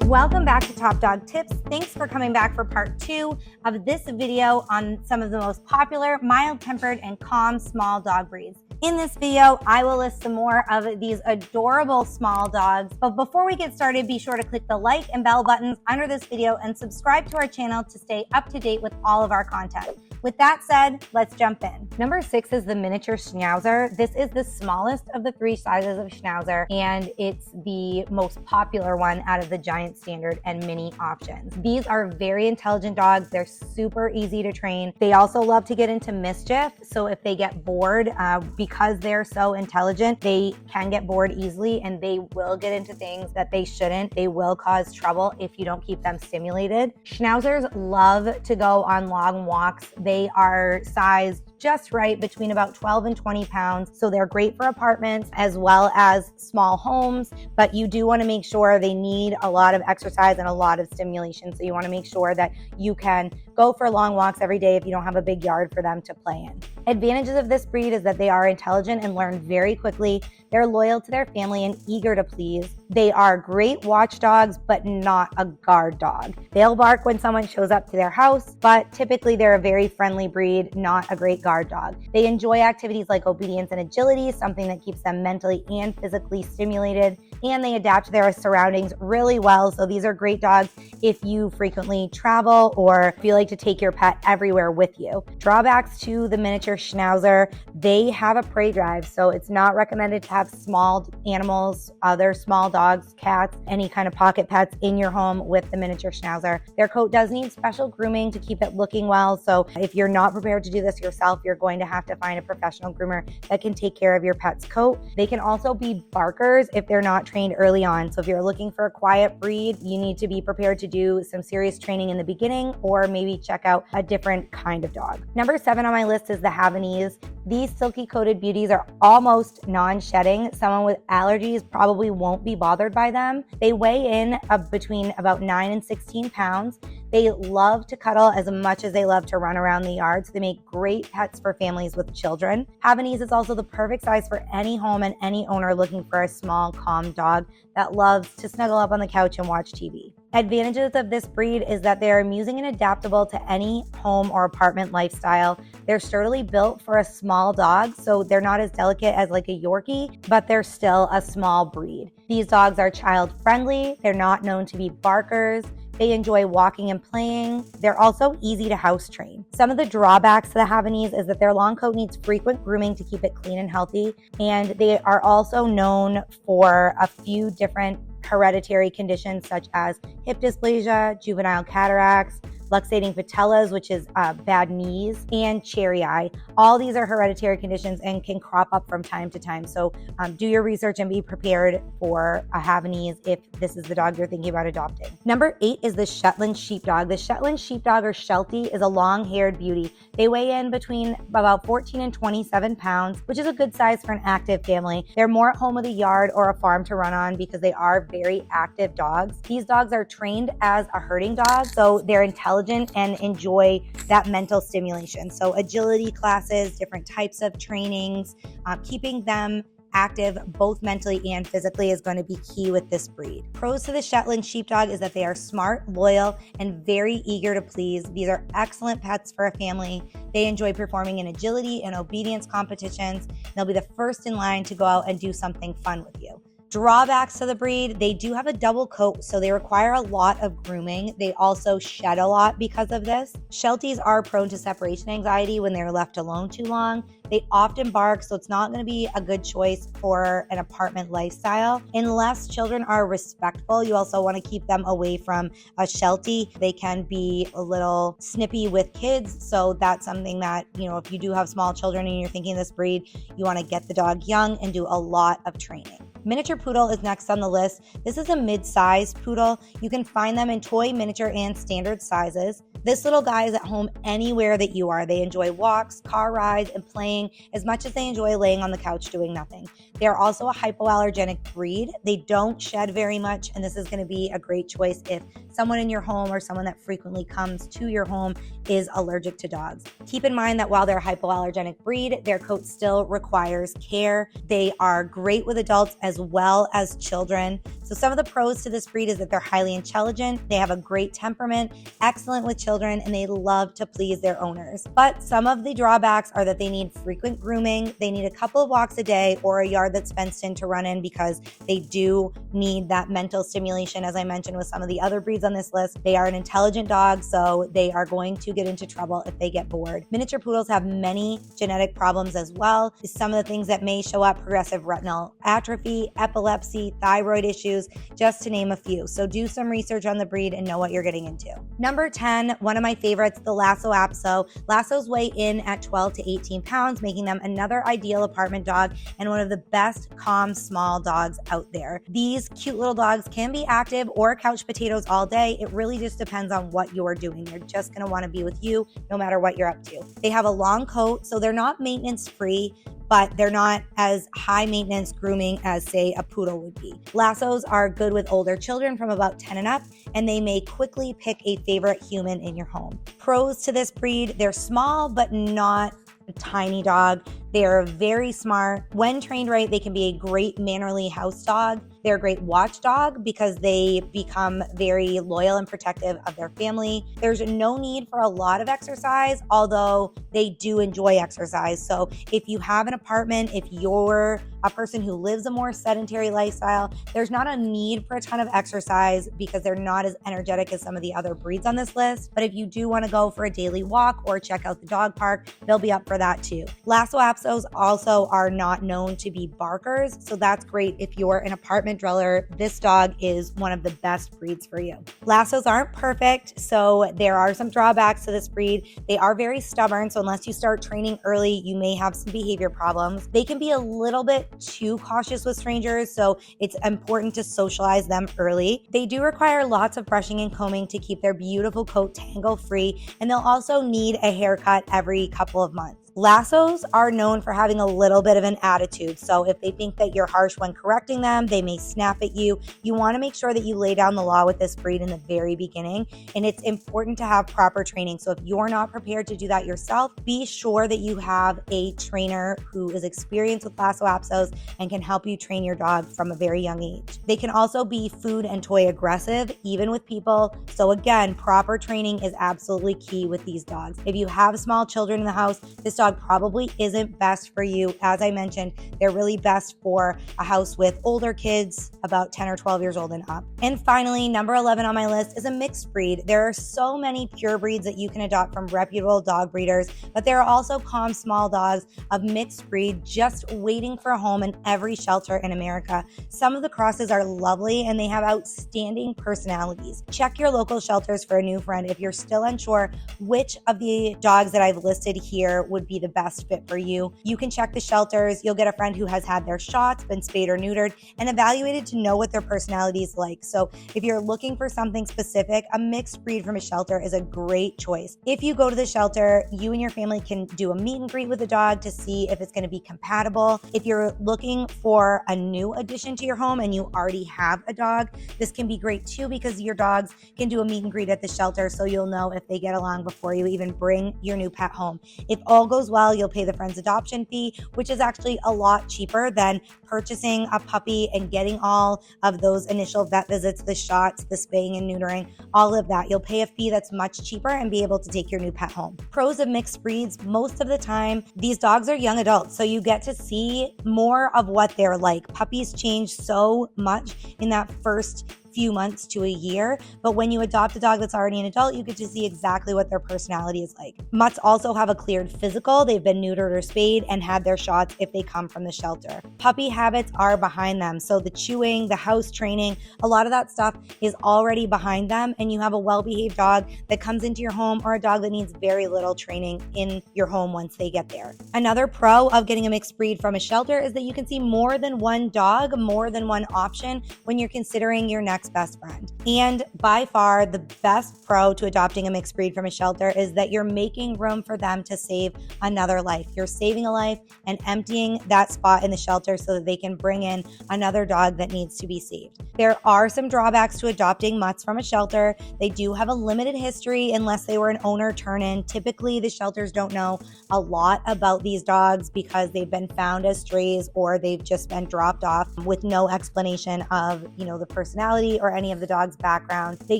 Welcome back to Top Dog Tips. Thanks for coming back for part 2 of this video on some of the most popular, mild-tempered, and calm small dog breeds. In this video, I will list some more of these adorable small dogs. But before we get started, be sure to click the like and bell buttons under this video and subscribe to our channel to stay up to date with all of our content. With that said, let's jump in. Number 6 is the miniature Schnauzer. This is the smallest of the 3 sizes of Schnauzer, and it's the most popular one out of the giant, standard, and mini options. These are very intelligent dogs. They're super easy to train. They also love to get into mischief, so if they get bored, because they're so intelligent, they can get bored easily, and they will get into things that they shouldn't. They will cause trouble if you don't keep them stimulated. Schnauzers love to go on long walks. They are sized just right, between about 12 and 20 pounds. So they're great for apartments as well as small homes, but you do want to make sure they need a lot of exercise and a lot of stimulation. So you want to make sure that you can go for long walks every day if you don't have a big yard for them to play in. Advantages of this breed is that they are intelligent and learn very quickly. They're loyal to their family and eager to please. They are great watchdogs, but not a guard dog. They'll bark when someone shows up to their house, but typically they're a very friendly breed, not a great guard dog. They enjoy activities like obedience and agility, something that keeps them mentally and physically stimulated, and they adapt to their surroundings really well. So these are great dogs if you frequently travel or feel like to take your pet everywhere with you. Drawbacks to the miniature Schnauzer: they have a prey drive, so it's not recommended to have small animals, other small dogs, cats, any kind of pocket pets in your home with the miniature Schnauzer. Their coat does need special grooming to keep it looking well, so if you're not prepared to do this yourself, you're going to have to find a professional groomer that can take care of your pet's coat. They can also be barkers if they're not trained early on. So if you're looking for a quiet breed, you need to be prepared to do some serious training in the beginning, or maybe check out a different kind of dog. Number 7 on my list is the Havanese. These silky coated beauties are almost non-shedding. Someone with allergies probably won't be bothered by them. They weigh in between about 9 and 16 pounds. They love to cuddle as much as they love to run around the yard, so they make great pets for families with children. Havanese is also the perfect size for any home and any owner looking for a small, calm dog that loves to snuggle up on the couch and watch TV. Advantages of this breed is that they're amusing and adaptable to any home or apartment lifestyle. They're sturdily built for a small dog, so they're not as delicate as like a Yorkie, but they're still a small breed. These dogs are child friendly. They're not known to be barkers. They enjoy walking and playing. They're also easy to house train. Some of the drawbacks to the Havanese is that their long coat needs frequent grooming to keep it clean and healthy. And they are also known for a few different hereditary conditions such as hip dysplasia, juvenile cataracts, luxating patellas, which is bad knees, and cherry eye. All these are hereditary conditions and can crop up from time to time. So do your research and be prepared for a Havanese if this is the dog you're thinking about adopting. Number 8 is the Shetland Sheep Dog. The Shetland Sheep Dog, or Sheltie, is a long-haired beauty. They weigh in between about 14 and 27 pounds, which is a good size for an active family. They're more at home with a yard or a farm to run on because they are very active dogs. These dogs are trained as a herding dog, so they're intelligent and enjoy that mental stimulation. So agility classes, different types of trainings, keeping them active both mentally and physically is going to be key with this breed. Pros to the Shetland Sheepdog is that they are smart, loyal, and very eager to please. These are excellent pets for a family. They enjoy performing in agility and obedience competitions. They'll be the first in line to go out and do something fun with you. Drawbacks to the breed: they do have a double coat, so they require a lot of grooming. They also shed a lot because of this. Shelties are prone to separation anxiety when they're left alone too long. They often bark, so it's not going to be a good choice for an apartment lifestyle. Unless children are respectful, you also want to keep them away from a Sheltie. They can be a little snippy with kids, so that's something that, if you do have small children and you're thinking this breed, you want to get the dog young and do a lot of training. Miniature Poodle is next on the list. This is a mid-sized poodle. You can find them in toy, miniature, and standard sizes. This little guy is at home anywhere that you are. They enjoy walks, car rides, and playing as much as they enjoy laying on the couch doing nothing. They are also a hypoallergenic breed. They don't shed very much, and this is going to be a great choice if someone in your home or someone that frequently comes to your home is allergic to dogs. Keep in mind that while they're a hypoallergenic breed, their coat still requires care. They are great with adults as well as children. So some of the pros to this breed is that they're highly intelligent, they have a great temperament, excellent with children, and they love to please their owners. But some of the drawbacks are that they need frequent grooming, they need a couple of walks a day or a yard that's fenced in to run in because they do need that mental stimulation. As I mentioned with some of the other breeds on this list, they are an intelligent dog, so they are going to get into trouble if they get bored. Miniature poodles have many genetic problems as well. Some of the things that may show up: progressive retinal atrophy, epilepsy, thyroid issues, just to name a few. So do some research on the breed and know what you're getting into. Number 10, one of my favorites, the Lasso Apso. Lassos weigh in at 12 to 18 pounds, making them another ideal apartment dog and one of the best calm small dogs out there. These cute little dogs can be active or couch potatoes all day. It really just depends on what you're doing. They're just going to want to be with you no matter what you're up to. They have a long coat, so they're not maintenance free, but they're not as high maintenance grooming as, say, a poodle would be. Lassos are good with older children from about 10 and up, and they may quickly pick a favorite human in your home. Pros to this breed: they're small but not a tiny dog. They are very smart. When trained right, they can be a great mannerly house dog. They're a great watchdog because they become very loyal and protective of their family. There's no need for a lot of exercise, although they do enjoy exercise. So if you have an apartment, if you're a person who lives a more sedentary lifestyle, there's not a need for a ton of exercise because they're not as energetic as some of the other breeds on this list. But if you do want to go for a daily walk or check out the dog park, they'll be up for that too. Lasso Apsos also are not known to be barkers, so that's great if you're an apartment dweller. This dog is one of the best breeds for you. Lassos aren't perfect, so there are some drawbacks to this breed. They are very stubborn, so unless you start training early, you may have some behavior problems. They can be a little bit too cautious with strangers, so it's important to socialize them early. They do require lots of brushing and combing to keep their beautiful coat tangle-free, and they'll also need a haircut every couple of months. Lassos are known for having a little bit of an attitude, so if they think that you're harsh when correcting them, they may snap at you. You want to make sure that you lay down the law with this breed in the very beginning, and it's important to have proper training. So if you're not prepared to do that yourself, be sure that you have a trainer who is experienced with Lasso Apsos and can help you train your dog from a very young age. They can also be food and toy aggressive, even with people. So again, proper training is absolutely key with these dogs. If you have small children in the house, this dog probably isn't best for you. As I mentioned, they're really best for a house with older kids, about 10 or 12 years old and up. And finally, number 11 on my list is a mixed breed. There are so many pure breeds that you can adopt from reputable dog breeders, but there are also calm small dogs of mixed breed just waiting for a home in every shelter in America. Some of the crosses are lovely and they have outstanding personalities. Check your local shelters for a new friend if you're still unsure which of the dogs that I've listed here would be the best fit for you. You can check the shelters. You'll get a friend who has had their shots, been spayed or neutered, and evaluated to know what their personality is like. So if you're looking for something specific, a mixed breed from a shelter is a great choice. If you go to the shelter, you and your family can do a meet and greet with the dog to see if it's going to be compatible. If you're looking for a new addition to your home and you already have a dog, this can be great too because your dogs can do a meet and greet at the shelter, so you'll know if they get along before you even bring your new pet home. If all goes well, you'll pay the friend's adoption fee, which is actually a lot cheaper than purchasing a puppy and getting all of those initial vet visits, the shots, the spaying and neutering, all of that. You'll pay a fee that's much cheaper and be able to take your new pet home. Pros of mixed breeds: most of the time, these dogs are young adults, so you get to see more of what they're like. Puppies change so much in that first few months to a year, but when you adopt a dog that's already an adult, you get to see exactly what their personality is like. Mutts also have a cleared physical. They've been neutered or spayed and had their shots if they come from the shelter. Puppy habits are behind them, so the chewing, the house training, a lot of that stuff is already behind them, and you have a well-behaved dog that comes into your home or a dog that needs very little training in your home once they get there. Another pro of getting a mixed breed from a shelter is that you can see more than one dog, more than one option when you're considering your next next best friend. And by far, the best pro to adopting a mixed breed from a shelter is that you're making room for them to save another life. You're saving a life and emptying that spot in the shelter so that they can bring in another dog that needs to be saved. There are some drawbacks to adopting mutts from a shelter. They do have a limited history unless they were an owner turn-in. Typically, the shelters don't know a lot about these dogs because they've been found as strays or they've just been dropped off with no explanation of, the personality or any of the dog's background. They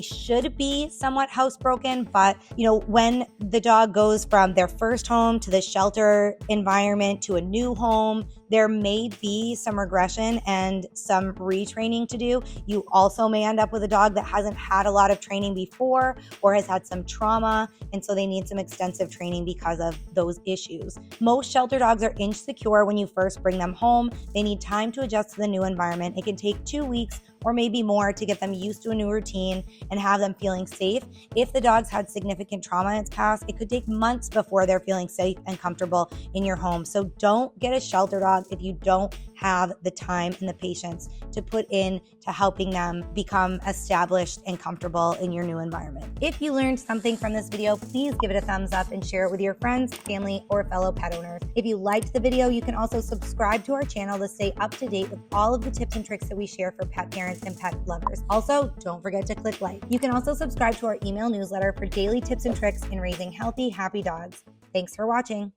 should be somewhat housebroken, but, when the dog goes from their first home to the shelter environment to a new home, there may be some regression and some retraining to do. You also may end up with a dog that hasn't had a lot of training before or has had some trauma, and so they need some extensive training because of those issues. Most shelter dogs are inch secure when you first bring them home. They need time to adjust to the new environment. It can take 2 weeks or maybe more to get them used to a new routine and have them feeling safe. If the dog's had significant trauma in its past, it could take months before they're feeling safe and comfortable in your home. So don't get a shelter dog if you don't have the time and the patience to put in to helping them become established and comfortable in your new environment. If you learned something from this video, please give it a thumbs up and share it with your friends, family, or fellow pet owners. If you liked the video, you can also subscribe to our channel to stay up to date with all of the tips and tricks that we share for pet parents and pet lovers. Also, don't forget to click like. You can also subscribe to our email newsletter for daily tips and tricks in raising healthy, happy dogs. Thanks for watching.